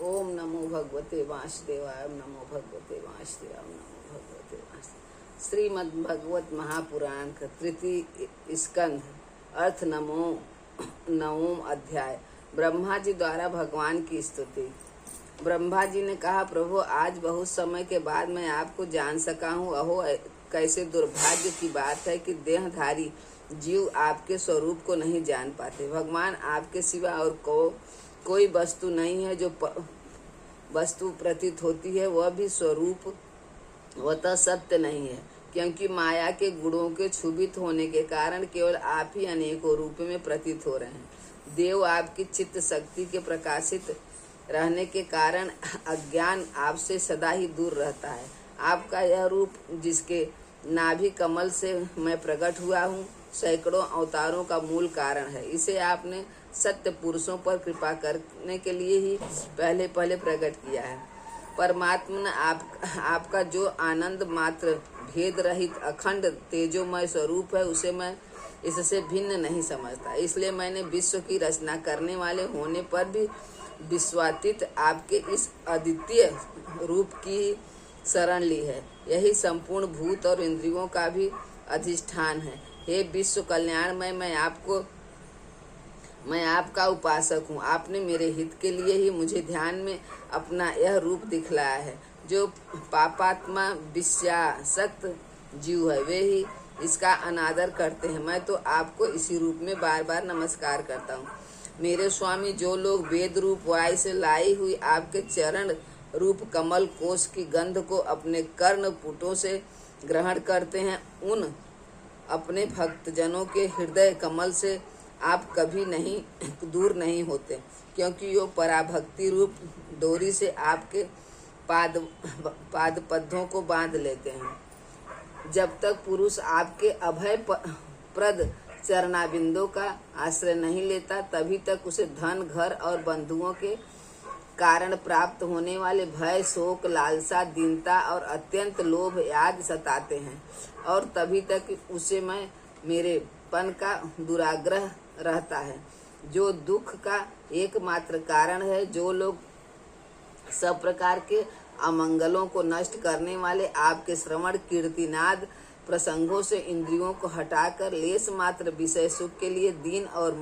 ओम नमो भगवते वासुदेवाय, नमो भगवते वासुदेवाय, नमो भगवते वासुदेवाय। श्रीमद् भगवत महापुराण का तृतीय स्कंध अर्थ नवम अध्याय। ब्रह्मा जी द्वारा भगवान की स्तुति। ब्रह्मा जी ने कहा, प्रभु आज बहुत समय के बाद मैं आपको जान सका हूँ। अहो कैसे दुर्भाग्य की बात है कि देहधारी जीव आपके स्वरूप को नहीं जान पाते। भगवान आपके सिवा और कोई वस्तु नहीं है। जो वस्तु प्रतीत होती है वह भी स्वरूप वह सत्य नहीं है, क्योंकि माया के गुणों के क्षुभित होने के कारण केवल आप ही अनेकों रूप में प्रतीत हो रहे हैं। देव आपकी चित्त शक्ति के प्रकाशित रहने के कारण अज्ञान आपसे सदा ही दूर रहता है। आपका यह रूप जिसके नाभि कमल से मैं प्रकट हुआ हूँ, सैकड़ों अवतारों का मूल कारण है। इसे आपने सत्य पुरुषों पर कृपा करने के लिए ही पहले प्रकट किया है। परमात्मा ने आपका जो आनंद मात्र भेद रहित अखंड तेजोमय स्वरूप है, उसे मैं इससे भिन्न नहीं समझता। इसलिए मैंने विश्व की रचना करने वाले होने पर भी विश्वातीत आपके इस अद्वितीय रूप की शरण ली है। यही संपूर्ण भूत और इंद्रियों का भी अधिष्ठान है। हे विश्व कल्याणमय, मैं आपका उपासक हूँ। आपने मेरे हित के लिए ही मुझे ध्यान में अपना यह रूप दिखलाया है। जो पापात्मा विषयासक्त जीव है वे ही इसका अनादर करते हैं। मैं तो आपको इसी रूप में बार बार नमस्कार करता हूँ। मेरे स्वामी, जो लोग वेद रूप वायु से लाई हुई आपके चरण रूप कमल कोश की गंध को अपने कर्ण पुटों से ग्रहण करते हैं, उन अपने भक्तजनों के हृदय कमल से आप कभी नहीं दूर नहीं होते, क्योंकि वो पराभक्ति रूप डोरी से आपके पाद पद्मों को बांध लेते हैं। जब तक पुरुष आपके अभय प्रद चरणाबिंदों का आश्रय नहीं लेता, तभी तक उसे धन, घर और बंधुओं के कारण प्राप्त होने वाले भय, शोक, लालसा, दीनता और अत्यंत लोभ आदि सताते हैं, और तभी तक उसे मेरेपन का दुराग्रह रहता है, जो दुख का एकमात्र कारण है। जो लोग सब प्रकार के अमंगलों को नष्ट करने वाले आपके श्रवण कीर्तिनाद प्रसंगों से इंद्रियों को हटाकर लेस मात्र विषय सुख के लिए दीन और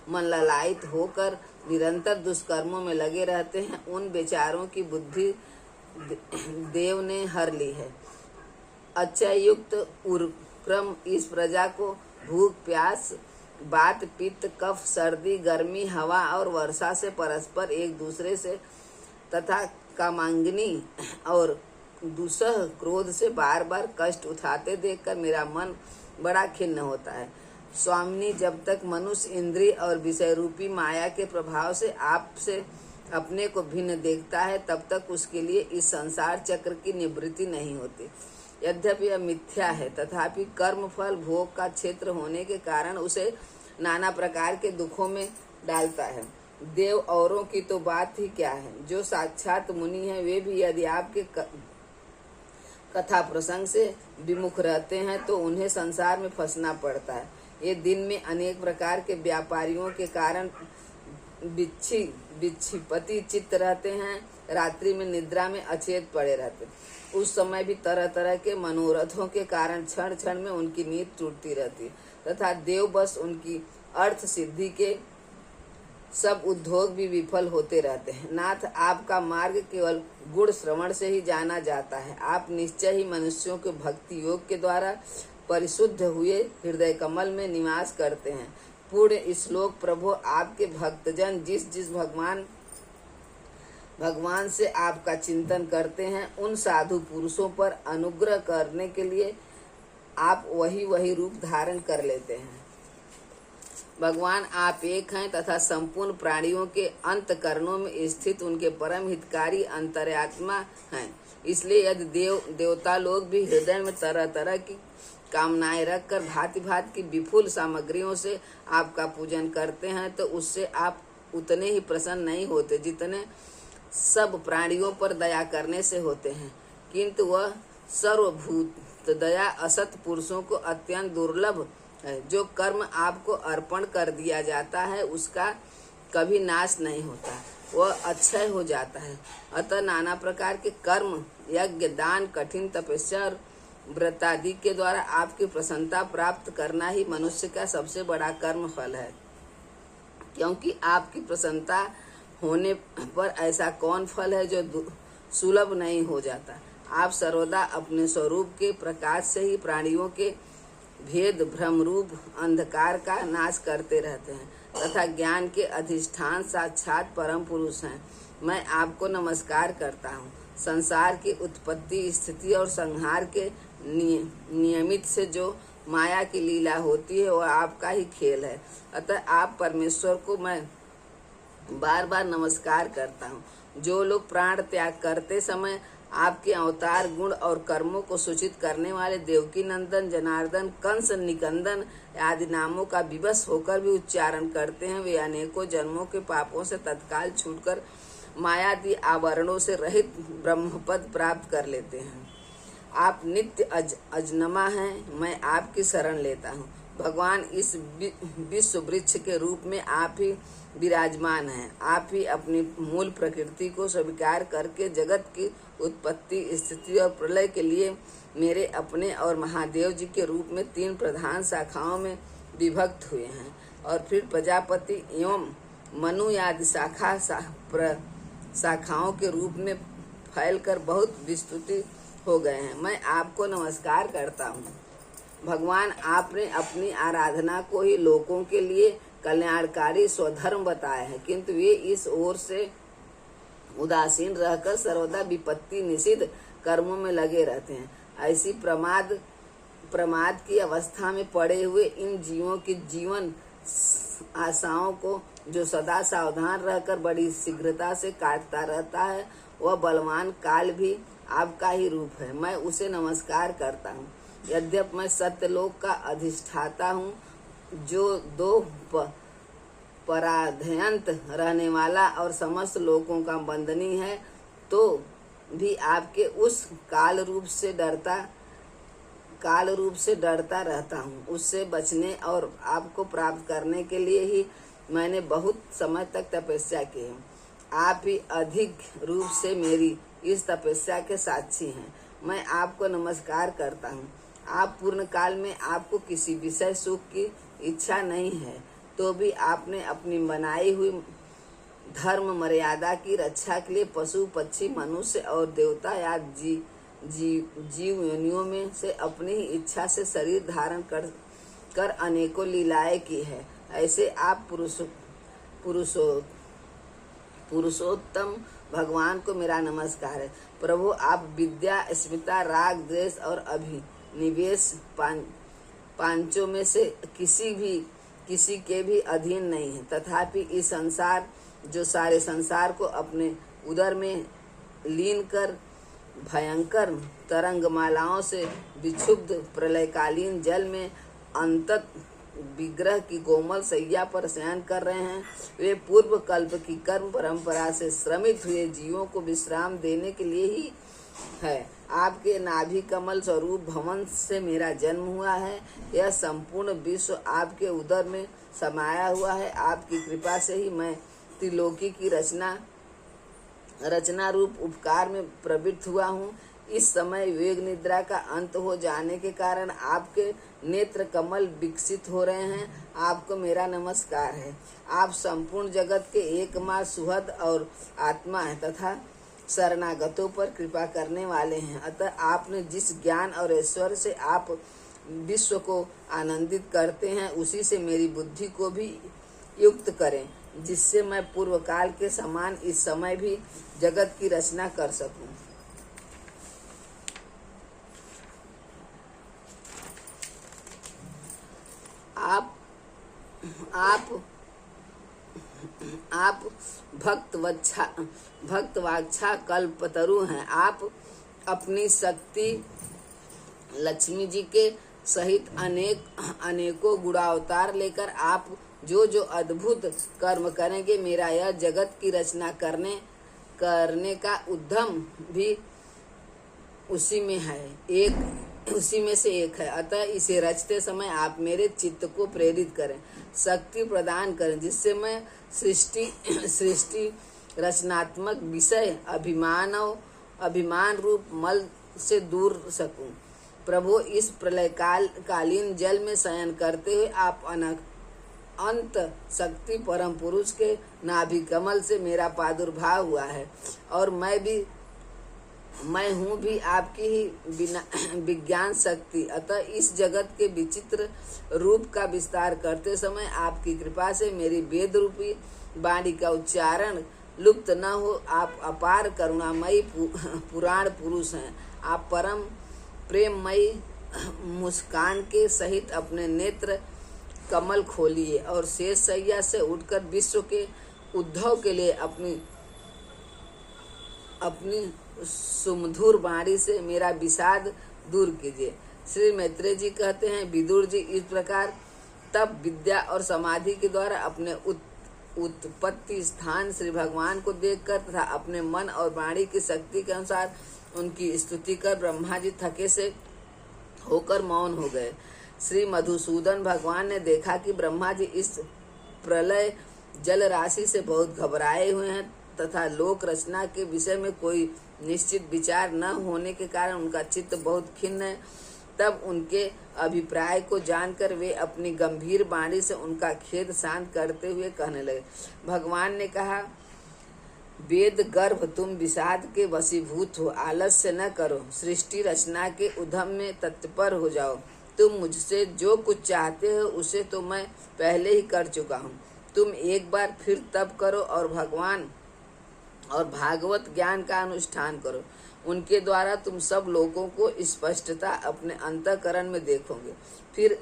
मन ललायित होकर निरंतर दुष्कर्मों में लगे रहते हैं, उन बेचारों की बुद्धि देव ने हर ली है। अचयुक्त उर्क्रम इस प्रजा को भूख, प्यास, बात, पित्त, कफ, सर्दी, गर्मी, हवा और वर्षा से परस्पर एक दूसरे से तथा कामांगिनी और दुसह क्रोध से बार बार कष्ट उठाते देखकर मेरा मन बड़ा खिन्न होता है। स्वामिनी, जब तक मनुष्य इंद्रिय और विषय रूपी माया के प्रभाव से आपसे अपने को भिन्न देखता है, तब तक उसके लिए इस संसार चक्र की निवृत्ति नहीं होती। यद्यपि यह मिथ्या है, तथापि कर्म फल भोग का क्षेत्र होने के कारण उसे नाना प्रकार के दुखों में डालता है। देव औरों की तो बात ही क्या है, जो साक्षात मुनि हैं वे भी यदि आपके कथा प्रसंग से विमुख रहते हैं तो उन्हें संसार में फंसना पड़ता है। ये दिन में अनेक प्रकार के व्यापारियों के कारण विक्षिपति चित्त रहते हैं, रात्रि में निद्रा में अचेत पड़े रहते। उस समय भी तरह तरह के मनोरथों के कारण क्षण क्षण में उनकी नींद टूटती रहती है, तथा देव बस उनकी अर्थ सिद्धि के सब उद्योग भी विफल होते रहते हैं। नाथ, आपका मार्ग केवल गुण श्रवण से ही जाना जाता है। आप निश्चय ही मनुष्यों के भक्ति योग के द्वारा परिशुद्ध हुए हृदय कमल में निवास करते हैं। पूर्ण श्लोक। प्रभु, आपके भक्तजन जिस भगवान से आपका चिंतन करते हैं, उन साधु पुरुषों पर अनुग्रह करने के लिए आप वही रूप धारण कर लेते हैं। भगवान आप एक हैं तथा संपूर्ण प्राणियों के अंतकरणों में स्थित उनके परम हितकारी अंतर्यात्मा हैं। इसलिए यदि देवता लोग भी हृदय में तरह तरह की कामनाएं रखकर भांति भांति की विपुल सामग्रियों से आपका पूजन करते हैं, तो उससे आप उतने ही प्रसन्न नहीं होते जितने सब प्राणियों पर दया करने से होते हैं। किंतु वह सर्वभूत दया असत पुरुषों को अत्यंत दुर्लभ है। जो कर्म आपको अर्पण कर दिया जाता है उसका कभी नाश नहीं होता। वह अक्षय हो जाता है। अतः नाना प्रकार के कर्म, यज्ञ, दान, कठिन तपस्या और व्रत आदि के द्वारा आपकी प्रसन्नता प्राप्त करना ही मनुष्य का सबसे बड़ा कर्म फल है, क्योंकि आपकी प्रसन्नता होने पर ऐसा कौन फल है जो सुलभ नहीं हो जाता। आप सर्वदा अपने स्वरूप के प्रकाश से ही प्राणियों के भेद भ्रम रूप अंधकार का नाश करते रहते हैं तथा ज्ञान के अधिष्ठान साक्षात परम पुरुष हैं। मैं आपको नमस्कार करता हूँ। संसार की उत्पत्ति, स्थिति और संहार के नियमित से जो माया की लीला होती है वह आपका ही खेल है। अतः आप परमेश्वर को मैं बार बार नमस्कार करता हूँ। जो लोग प्राण त्याग करते समय आपके अवतार, गुण और कर्मों को सूचित करने वाले देवकी नंदन, जनार्दन, कंस, निकंदन आदि नामों का विवश होकर भी उच्चारण करते हैं, वे अनेकों जन्मों के पापों से तत्काल छूटकर मायादी आवरणों से रहित ब्रह्मपद प्राप्त कर लेते हैं। आप नित्य अजन्मा हैं, मैं आपकी शरण लेता हूँ। भगवान इस विश्व वृक्ष के रूप में आप ही विराजमान हैं। आप ही अपनी मूल प्रकृति को स्वीकार करके जगत की उत्पत्ति, स्थिति और प्रलय के लिए मेरे अपने और महादेव जी के रूप में 3 प्रधान शाखाओं में विभक्त हुए हैं और फिर प्रजापति एवं मनु आदि शाखाओं के रूप में फैलकर बहुत विस्तृत हो गए हैं। मैं आपको नमस्कार करता हूँ। भगवान, आपने अपनी आराधना को ही लोगों के लिए कल्याणकारी स्वधर्म बताया है, किंतु वे इस ओर से उदासीन रहकर सर्वदा विपत्ति निषिद्ध कर्मों में लगे रहते हैं। ऐसी प्रमाद की अवस्था में पड़े हुए इन जीवों की जीवन आशाओं को जो सदा सावधान रहकर बड़ी शीघ्रता से काटता रहता है, वह बलवान काल भी आपका ही रूप है। मैं उसे नमस्कार करता हूँ। यद्यपि मैं सत्यलोक का अधिष्ठाता हूँ, जो 2 पराध्यंत रहने वाला और समस्त लोकों का बंदनी है, तो भी आपके उस काल रूप से डरता रहता हूँ। उससे बचने और आपको प्राप्त करने के लिए ही मैंने बहुत समय तक तपस्या की है। आप ही अधिक रूप से मेरी इस तपस्या के साक्षी हैं। मैं आपको नमस्कार करता हूँ। आप पूर्ण काल में आपको किसी विषय सुख की इच्छा नहीं है, तो भी आपने अपनी बनाई हुई धर्म मर्यादा की रक्षा के लिए पशु, पक्षी, मनुष्य और देवता या जीव योनियों में से अपनी ही इच्छा से शरीर धारण कर अनेकों लीलाएं की है। ऐसे आप पुरुषोत्तम भगवान को मेरा नमस्कार है। प्रभु, आप विद्या, अस्मिता, राग, द्वेष और अभिनिवेश पांचों में से किसी के भी अधीन नहीं है। तथापि इस संसार, जो सारे संसार को अपने उदर में लीन कर भयंकर तरंगमालाओं से विक्षुब्ध प्रलयकालीन जल में अंतत विग्रह की कोमल सैया पर शयन कर रहे हैं, वे पूर्व कल्प की कर्म परंपरा से श्रमित हुए जीवों को विश्राम देने के लिए ही है। आपके नाभि कमल स्वरूप भवन से मेरा जन्म हुआ है। यह संपूर्ण विश्व आपके उदर में समाया हुआ है। आपकी कृपा से ही मैं त्रिलोकी की रचना रूप उपकार में प्रवृत्त हुआ हूँ। इस समय वेग निद्रा का अंत हो जाने के कारण आपके नेत्र कमल विकसित हो रहे हैं। आपको मेरा नमस्कार है। आप संपूर्ण जगत के एकमात्र सुहृद और आत्मा है तथा शरणागतों पर कृपा करने वाले हैं। अतः आपने जिस ज्ञान और ऐश्वर्य से आप विश्व को आनंदित करते हैं, उसी से मेरी बुद्धि को भी युक्त करें, जिससे मैं पूर्व काल के समान इस समय भी जगत की रचना कर सकूं। आप भक्तवाच्छा कल्पतरु हैं। आप अपनी शक्ति लक्ष्मी जी के सहित अनेकों गुणावतार लेकर आप जो अद्भुत कर्म करेंगे, मेरा यह जगत की रचना करने का उद्यम भी उसी में से एक है। अतः इसे रचते समय आप मेरे चित्त को प्रेरित करें, शक्ति प्रदान करें, जिससे मैं सृष्टि रचनात्मक विषय अभिमान रूप मल से दूर सकूं। प्रभु, इस कालीन जल में शयन करते हुए आप अंत शक्ति परम पुरुष के नाभि कमल से मेरा प्रादुर्भाव हुआ है और मैं हूँ भी आपकी ही विज्ञान शक्ति। अतः इस जगत के विचित्र रूप का विस्तार करते समय आपकी कृपा से मेरी वेद रूपी वाणी का उच्चारण लुप्त न हो। आप अपार करुणामयी पुराण पुरुष हैं। आप परम प्रेममयी मुस्कान के सहित अपने नेत्र कमल खोलिए और शेष सैया से उठकर विश्व के उद्भव के लिए अपनी सुमधुर वाणी से मेरा विषाद दूर कीजिए। श्री मैत्रेय जी कहते हैं, विदुर जी इस प्रकार तप, विद्या और समाधि के द्वारा अपने उत्पत्ति स्थान श्री भगवान को देखकर तथा अपने मन और वाणी की शक्ति के अनुसार उनकी स्तुति कर ब्रह्मा जी थके से होकर मौन हो गए। श्री मधुसूदन भगवान ने देखा कि ब्रह्मा जी इस प्रलय जल राशि से बहुत घबराए हुए हैं तथा लोक रचना के विषय में कोई निश्चित विचार न होने के कारण उनका चित्त बहुत खिन्न है। तब उनके अभिप्राय को जानकर वे अपनी गंभीर वाणी से उनका खेद शांत करते हुए कहने लगे। भगवान ने कहा, वेद गर्भ, तुम विषाद के वशीभूत हो, आलस्य न करो, सृष्टि रचना के उद्यम में तत्पर हो जाओ। तुम मुझसे जो कुछ चाहते हो उसे तो मैं पहले ही कर चुका हूँ। तुम एक बार फिर तप करो और भगवान और भागवत ज्ञान का अनुष्ठान करो। उनके द्वारा तुम सब लोगों को स्पष्टता अपने अंतःकरण में देखोगे। फिर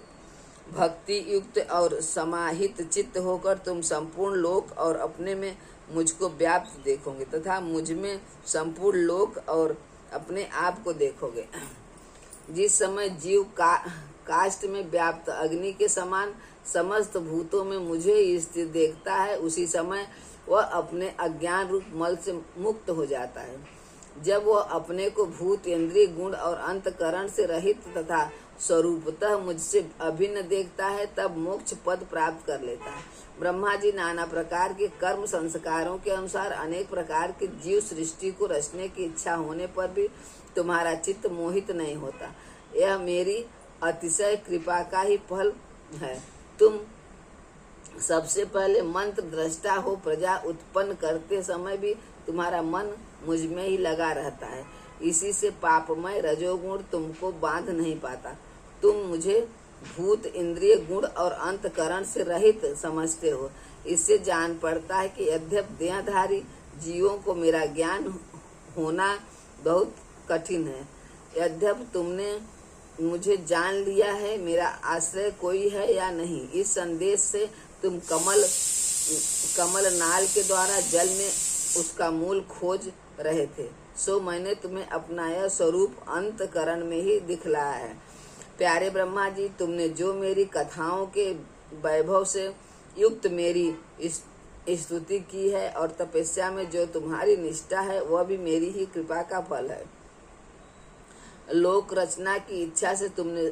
भक्ति युक्त और समाहित चित्त होकर तुम संपूर्ण लोक और अपने में मुझको व्याप्त देखोगे तथा मुझ में संपूर्ण लोक और अपने आप को देखोगे। जिस समय जीव काष्ठ में व्याप्त अग्नि के समान समस्त भूतों में मुझे स्थित देखता है, उसी समय वह अपने अज्ञान रूप मल से मुक्त हो जाता है। जब वह अपने को भूत, इंद्रिय, गुण और अंतकरण से रहित तथा स्वरूपतः मुझसे अभिन्न देखता है, तब मोक्ष पद प्राप्त कर लेता है। ब्रह्मा जी नाना प्रकार के कर्म संस्कारों के अनुसार अनेक प्रकार के जीव सृष्टि को रचने की इच्छा होने पर भी तुम्हारा चित्त मोहित नहीं होता। यह मेरी अतिशय कृपा का ही फल है। तुम सबसे पहले मंत्र दृष्टा हो। प्रजा उत्पन्न करते समय भी तुम्हारा मन मुझ में ही लगा रहता है। इसी से पापमय रजोगुण तुमको बांध नहीं पाता। तुम मुझे भूत, इंद्रिय, गुण और अंतकरण से रहित समझते हो। इससे जान पड़ता है कि यद्यप देहधारी जीवों को मेरा ज्ञान होना बहुत कठिन है। यद्यप तुमने मुझे जान लिया है, मेरा आश्रय कोई है या नहीं, इस संदेश से तुम कमल नाल के द्वारा जल में उसका मूल खोज रहे थे, सो मैंने तुम्हें अपना यह स्वरूप अंतकरण में ही दिखलाया है। प्यारे ब्रह्मा जी, तुमने जो मेरी कथाओं के वैभव से युक्त मेरी स्तुति की है और तपस्या में जो तुम्हारी निष्ठा है, वह भी मेरी ही कृपा का फल है। लोक रचना की इच्छा से तुमने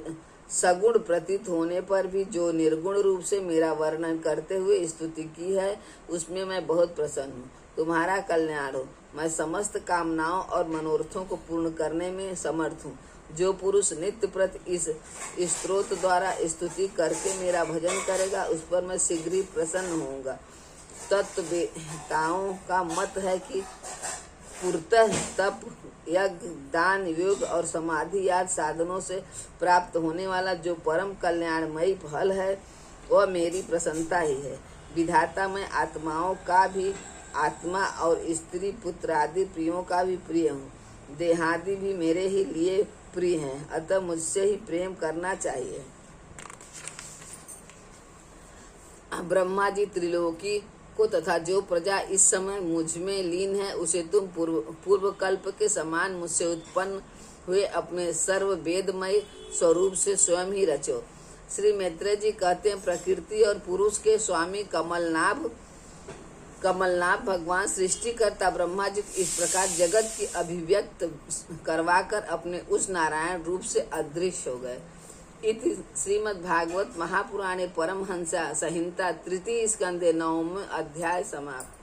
सगुण प्रतीत होने पर भी जो निर्गुण रूप से मेरा वर्णन करते हुए स्तुति की है, उसमें मैं बहुत प्रसन्न हूँ। तुम्हारा कल्याण हो। मैं समस्त कामनाओं और मनोरथों को पूर्ण करने में समर्थ हूँ। जो पुरुष नित्य प्रति इस स्तोत्र द्वारा स्तुति करके मेरा भजन करेगा, उस पर मैं शीघ्र ही प्रसन्न होऊंगा। तत्ववेताओं का मत है कि पूर्णतः तप, यज्ञ, दान, योग और समाधि आदि साधनों से प्राप्त होने वाला जो परम कल्याणमयी फल है, वह मेरी प्रसन्नता ही है। विधाता मैं आत्माओं का भी आत्मा और स्त्री, पुत्र आदि प्रियों का भी प्रिय हूँ। देहादि भी मेरे ही लिए प्रिय हैं, अतः मुझसे ही प्रेम करना चाहिए। ब्रह्मा जी, त्रिलोकी को तथा जो प्रजा इस समय मुझ में लीन है, उसे तुम पूर्व कल्प के समान मुझसे उत्पन्न हुए अपने सर्व वेदमय स्वरूप से स्वयं ही रचो। श्री मैत्रेय जी कहते हैं, प्रकृति और पुरुष के स्वामी कमलनाभ भगवान सृष्टिकर्ता ब्रह्मा जी इस प्रकार जगत की अभिव्यक्त करवाकर अपने उस नारायण रूप से अदृश्य हो गए। इति श्रीमद्भागवत महापुराणे परमहंसा संहिता तृतीय स्कंदे 9वें अध्याय समाप्त।